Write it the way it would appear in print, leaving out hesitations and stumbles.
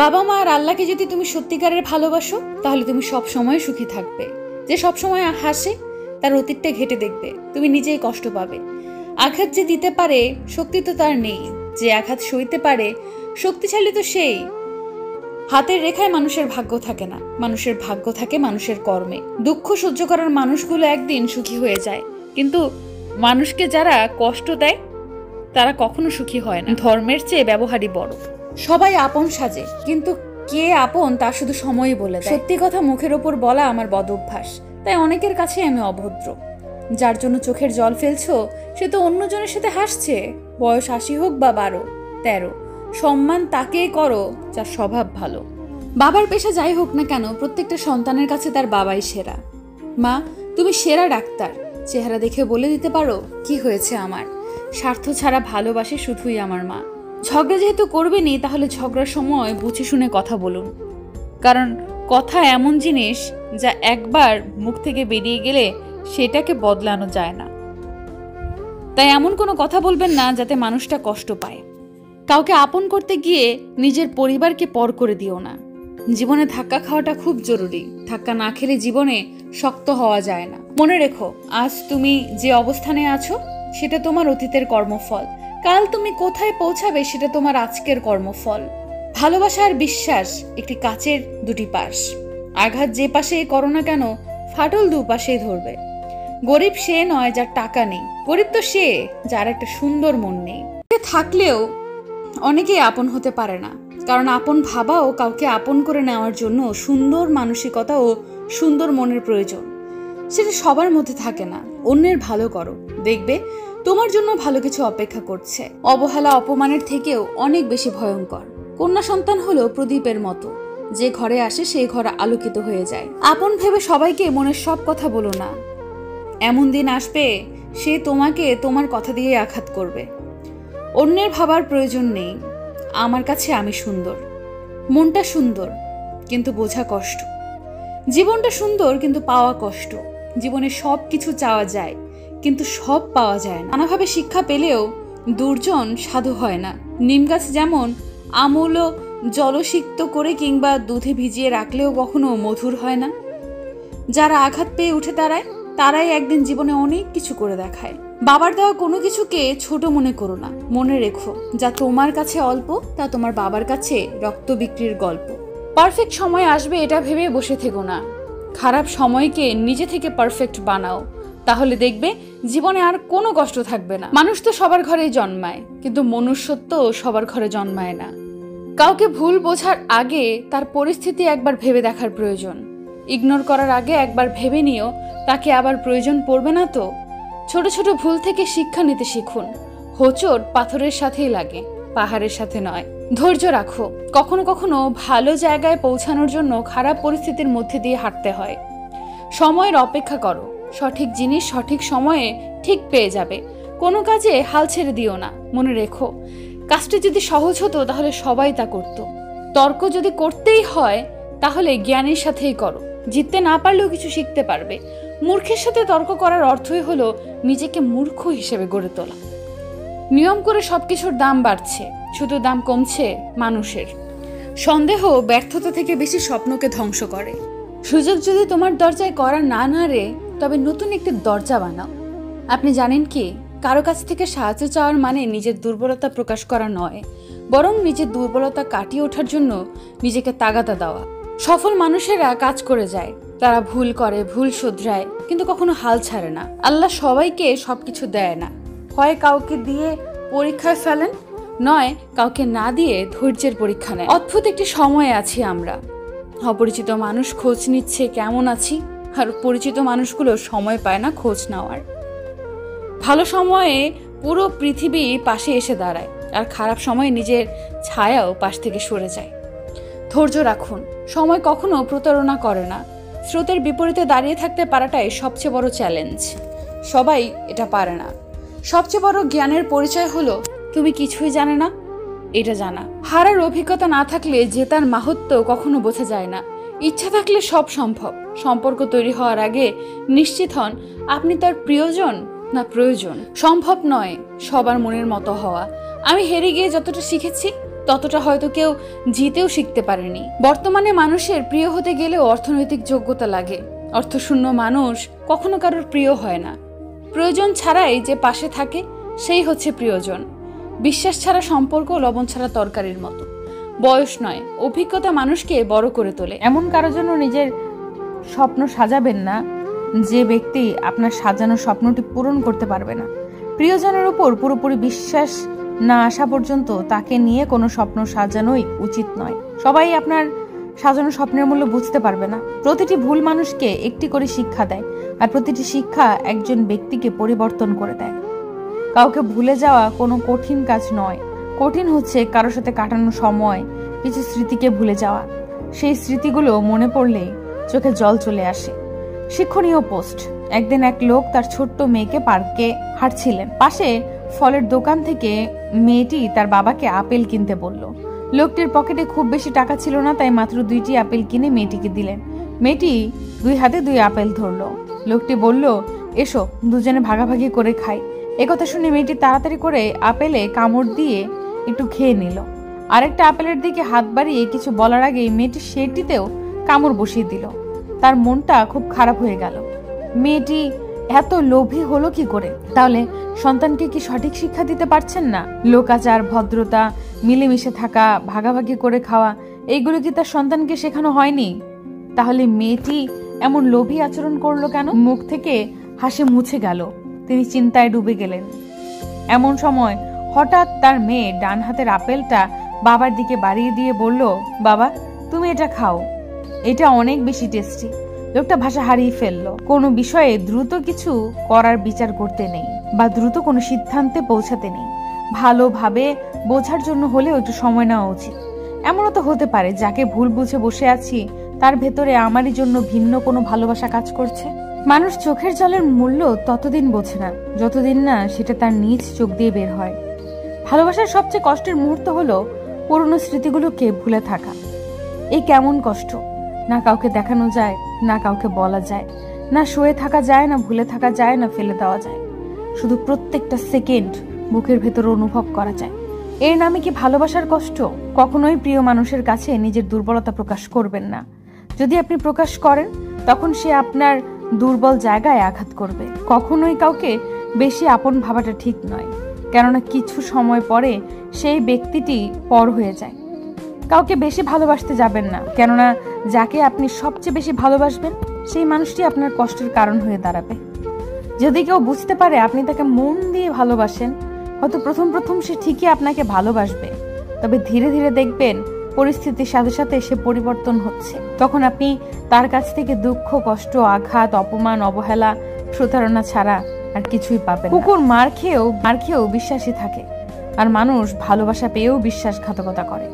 বাবা মা আর আল্লাহকে যদি তুমি সত্যিকারের ভালোবাসো তাহলে তুমি সব সময় সুখী থাকবে। যে সব সময় হাসে তার অতীতটা ঘেটে দেখবে, তুমি নিজেই কষ্ট পাবে। আঘাত যে দিতে পারে শক্তি তো তার নেই, যে আঘাত সইতে পারে শক্তিশালী তো সেই। হাতের রেখায় মানুষের ভাগ্য থাকে না, মানুষের ভাগ্য থাকে মানুষের কর্মে। দুঃখ সহ্য করার মানুষগুলো একদিন সুখী হয়ে যায়, কিন্তু মানুষকে যারা কষ্ট দেয় তারা কখনো সুখী হয় না। ধর্মের চেয়ে ব্যবহারই বড়। সবাই আপন সাজে, কিন্তু কে আপন তা শুধু সময়ই বলে দেয়। সত্যি কথা মুখের ওপর বলা আমার বদ অভ্যাস, তাই অনেকের কাছে আমি অভদ্র। যার জন্য চোখের জল ফেলছো সে তো অন্যজনের সাথে হাসছে। বয়স ৮০ হোক বা ১২-১৩, সম্মান তাকেই করো যার স্বভাব ভালো। বাবার পেশা যাই হোক না কেন, প্রত্যেকটা সন্তানের কাছে তার বাবাই সেরা। মা, তুমি সেরা ডাক্তার, চেহারা দেখে বলে দিতে পারো কি হয়েছে আমার। স্বার্থ ছাড়া ভালোবাসে শুধুই আমার মা। ঝগড়া যেহেতু করবেনি, তাহলে ঝগড়ার সময় বুঝে শুনে কথা বলুন, কারণ কথা এমন জিনিস যা একবার মুখ থেকে বেরিয়ে গেলে সেটাকে বদলানো যায় না। তাই এমন কোনো কথা বলবেন না যাতে মানুষটা কষ্ট পায়। কাউকে আপন করতে গিয়ে নিজের পরিবারকে পর করে দিও না। জীবনে ধাক্কা খাওয়াটা খুব জরুরি, ধাক্কা না খেলে জীবনে শক্ত হওয়া যায় না। মনে রেখো, আজ তুমি যে অবস্থানে আছো সেটা তোমার অতীতের কর্মফল। কাল তুমি কোথায় পৌঁছাবে সেটা তোমার আজকের কর্মফল। ভালোবাসা আর বিশ্বাস একটি কাচের দুটি পাশ। আঘাত যে পাশেই করো না কেন, ফাটল দুপাশেই ধরবে। গরিব সে নয় যার টাকা নেই, গরিব তো সে যার একটা সুন্দর মন নেই। থাকলেও অনেকেই আপন হতে পারে না, কারণ আপন ভাবা ও কাউকে আপন করে নেওয়ার জন্য সুন্দর মানসিকতা ও সুন্দর মনের প্রয়োজন। সেটা সবার মধ্যে থাকে না। অন্যের ভালো করো, দেখবে তোমার জন্য ভালো কিছু অপেক্ষা করছে। অবহেলা অপমানের থেকেও অনেক বেশি ভয়ঙ্কর। কন্যা সন্তান হলো প্রদীপের মতো, যে ঘরে আসে সেই ঘর আলোকিত হয়ে যায়। আপন ভেবে সবাইকে মনের সব কথা বলো না, এমন দিন আসবে সে তোমাকে তোমার কথা দিয়ে আঘাত করবে। অন্যের ভাবার প্রয়োজন নেই, আমার কাছে আমি সুন্দর। মনটা সুন্দর কিন্তু বোঝা কষ্ট, জীবনটা সুন্দর কিন্তু পাওয়া কষ্ট। জীবনে সব কিছু চাওয়া যায় কিন্তু সব পাওয়া যায় না। নানাভাবে শিক্ষা পেলেও দুর্জন সাধু হয় না। নিম গাছ যেমন আমূল জলসিক্ত করে কিংবা দুধে ভিজিয়ে রাখলেও কখনো মধুর হয় না। যারা আঘাত পেয়ে উঠে দাঁড়ায় তারাই একদিন জীবনে অনেক কিছু করে দেখায়। বাবার দেওয়া কোনো কিছুকে ছোট মনে করো না। মনে রেখো, যা তোমার কাছে অল্প তা তোমার বাবার কাছে রক্ত বিক্রির গল্প। পারফেক্ট সময় আসবে এটা ভেবে বসে থেকো না, খারাপ সময়কে নিজে থেকে পারফেক্ট বানাও, তাহলে দেখবে জীবনে আর কোনো কষ্ট থাকবে না। মানুষ তো সবার ঘরেই জন্মায়, কিন্তু মনুষ্যত্ব সবার ঘরে জন্মায় না। কাউকে ভুল বোঝার আগে তার পরিস্থিতি একবার ভেবে দেখার প্রয়োজন। ইগনোর করার আগে একবার ভেবে নিও তাকে আবার প্রয়োজন পড়বে না তো। ছোট ছোট ভুল থেকে শিক্ষা নিতে শিখুন। হোঁচট পাথরের সাথেই লাগে, পাহাড়ের সাথে নয়। ধৈর্য রাখো, কখনো কখনো ভালো জায়গায় পৌঁছানোর জন্য খারাপ পরিস্থিতির মধ্যে দিয়ে হাঁটতে হয়। সময়ের অপেক্ষা করো, সঠিক জিনিস সঠিক সময়ে ঠিক পেয়ে যাবে। কোনো কাজে হাল ছেড়ে দিও না। মনে রেখো, কাজটা যদি সহজ হতো তাহলে সবাই তা করত। তর্ক যদি করতেই হয় তাহলে জ্ঞানের সাথেই করো, জিততে না পারলেও কিছু শিখতে পারবে। মূর্খের সাথে তর্ক করার অর্থই হলো নিজেকে মূর্খ হিসেবে গড়ে তোলা। নিয়ম করে সবকিছুর দাম বাড়ছে, শুধু দাম কমছে মানুষের। সন্দেহ ব্যর্থতা থেকে বেশি স্বপ্নকে ধ্বংস করে। সুযোগ যদি তোমার দরজায় করা না নাড়ে, তবে নতুন একটি দরজা বানাও। আপনি জানেন কি, কারো কাছ থেকে সাহায্য চাওয়ার মানে নিজের দুর্বলতা প্রকাশ করা নয়, বরং নিজের দুর্বলতা কাটিয়ে ওঠার জন্য নিজেকে তাগাদা দেওয়া। সফল মানুষেরা কাজ করে যায়, তারা ভুল করে, ভুল শুধরায়, কিন্তু কখনো হাল ছাড়ে না। আল্লাহ সবাইকে সবকিছু দেয় না, হয় কাউকে দিয়ে পরীক্ষায় ফেলেন, নয় কাউকে না দিয়ে ধৈর্যের পরীক্ষা নেয়। অদ্ভুত একটি সময়ে আছি আমরা। অপরিচিত মানুষ খোঁজ নিচ্ছে কেমন আছি, আর পরিচিত মানুষগুলো সময় পায় না খোঁজ নেওয়ার। ভালো সময়ে পুরো পৃথিবী পাশে এসে দাঁড়ায়, আর খারাপ সময়ে নিজের ছায়াও পাশ থেকে সরে যায়। ধৈর্য রাখুন, সময় কখনো প্রতারণা করে না। স্রোতের বিপরীতে দাঁড়িয়ে থাকতে পারাটাই সবচেয়ে বড় চ্যালেঞ্জ। সবাই এটা পারে না। সবচেয়ে বড় জ্ঞানের পরিচয় হলো তুমি কিছুই জানে না এটা জানা। হারার অভিজ্ঞতা না থাকলে জেতার মাহাত্ম্য কখনো বোঝা যায় না। ইচ্ছা থাকলে সব সম্ভব। সম্পর্ক তৈরি হওয়ার আগে নিশ্চিত হন আপনি তার প্রিয়জন না প্রয়োজন। সম্ভব নয় সবার মনের মতো হওয়া। আমি হেরে গিয়ে যতটা শিখেছি ততটা হয়তো কেউ জিতেও শিখতে পারেনি। বর্তমানে মানুষের প্রিয় হতে গেলেও অর্থনৈতিক যোগ্যতা লাগে। অর্থশূন্য মানুষ কখনো কারোর প্রিয় হয় না। প্রয়োজন ছাড়াই যে পাশে থাকে সেই হচ্ছে প্রিয়জন। বিশ্বাস ছাড়া সম্পর্ক লবণ ছাড়া তরকারির মতো। বয়স নয়, অভিজ্ঞতা মানুষকে বড় করে তোলে। এমন কারোর জন্য নিজের স্বপ্ন সাজাবেন না যে ব্যক্তি আপনার সাজানো স্বপ্নটি পূরণ করতে পারবে না। প্রিয়জনের উপর পুরোপুরি বিশ্বাস না আসা পর্যন্ত তাকে নিয়ে কোনো স্বপ্ন সাজানোই উচিত নয়। সবাই আপনার সাজানো স্বপ্নের মূল্য বুঝতে পারবে না। প্রতিটি ভুল মানুষকে একটি করে শিক্ষা দেয়, আর প্রতিটি শিক্ষা একজন ব্যক্তিকে পরিবর্তন করে দেয়। কাউকে ভুলে যাওয়া কোনো কঠিন কাজ নয়। কঠিন হচ্ছে কারোর সাথে কাটানো সময়, কিছু স্মৃতিকে ভুলে যাওয়া। সেই স্মৃতিগুলো মনে পড়লে চোখে জল চলে আসে। শিক্ষণীয় পোস্ট। একদিন এক লোক তার ছোট্ট মেয়েকে পার্কে হাঁটছিলেন। পাশে ফলের দোকান থেকে মেয়েটি তার বাবাকে আপেল কিনতে বলল। লোকটির পকেটে খুব বেশি টাকা ছিল না, তাই মাত্র 2টি আপেল কিনে মেয়েটিকে দিলেন। মেয়েটি 2 হাতে 2 আপেল ধরল। লোকটি বলল, এসো দুজনে ভাগাভাগি করে খাই। একথা শুনে মেয়েটি তাড়াতাড়ি করে আপেলে কামড় দিয়ে একটু খেয়ে নিল। আরেকটা আপেলের দিকে হাত বাড়িয়ে কিছু বলার আগেই মেয়েটি সেটিতেও কামড় বসিয়ে দিল। তার মনটা খুব খারাপ হয়ে গেল। মেয়েটি এত লোভী হলো কি করে? তাহলে সন্তানকে কি সঠিক শিক্ষা দিতে পারছেন না? লোকাচার, ভদ্রতা, মিলেমিশে থাকা, ভাগাভাগি করে খাওয়া, এইগুলো কি তার সন্তানকে শেখানো হয়নি? তাহলে মেয়েটি এমন লোভী আচরণ করলো কেন? মুখ থেকে হাসি মুছে গেল। তিনি চিন্তায় ডুবে গেলেন। এমন সময় হঠাৎ তার মেয়ে ডান হাতের আপেলটা বাবার দিকে বাড়িয়ে দিয়ে বলল, বাবা তুমি এটা খাও, এটা অনেক বেশি টেস্টি। লোকটা ভাষা হারিয়ে ফেললো। কোনো বিষয়ে দ্রুত কিছু করার বিচার করতে নেই বা দ্রুত কোনো সিদ্ধান্তে পৌঁছাতে নেই। ভালোভাবে বোঝার জন্য হলেও একটু সময় নেওয়া উচিত। এমনও তো হতে পারে যাকে ভুল বুঝে বসে আছি তার ভেতরে আমারই জন্য ভিন্ন কোনো ভালোবাসা কাজ করছে। মানুষ চোখের জলের মূল্য ততদিন বোঝে না যতদিন না সেটা তার নিজ চোখ দিয়ে বের হয়। ভালোবাসার সবচেয়ে কষ্টের মুহূর্ত হলো পুরনো স্মৃতিগুলোকে ভুলে থাকা। এই কেমন কষ্ট! না কাউকে দেখানো যায়, না কাউকে বলা যায়, না সয়ে থাকা যায়, না ভুলে থাকা যায়, না ফেলে দেওয়া যায়। শুধু প্রত্যেকটা সেকেন্ড বুকের ভেতর অনুভব করা যায়। এর নামে কি ভালোবাসার কষ্ট? কখনোই প্রিয় মানুষের কাছে নিজের দুর্বলতা প্রকাশ করবেন না। যদি আপনি প্রকাশ করেন তখন সে আপনার দুর্বল জায়গায় আঘাত করবে। কখনোই কাউকে বেশি আপন ভাবাটা ঠিক নয়, কেননা কিছু সময় পরে সেই ব্যক্তিটি পর হয়ে যায়। কাউকে বেশি ভালোবাসতে যাবেন না, কেননা যাকে আপনি সবচেয়ে বেশি ভালোবাসবেন সেই মানুষটি আপনার কষ্টের কারণ হয়ে দাঁড়াবে। যদি কেউ বুঝতে পারে আপনি তাকে মন দিয়ে ভালোবাসেন, হয়তো প্রথম প্রথম সে ঠিকই আপনাকে ভালোবাসবে, তবে ধীরে ধীরে দেখবেন পরিস্থিতির সাথে সাথে সে পরিবর্তন হচ্ছে। তখন আপনি তার কাছ থেকে দুঃখ, কষ্ট, আঘাত, অপমান, অবহেলা, প্রতারণা ছাড়া আর কিছুই পাবেন না। কুকুর মার খেয়েও বিশ্বাসী থাকে, আর মানুষ ভালোবাসা পেয়েও বিশ্বাসঘাতকতা করে।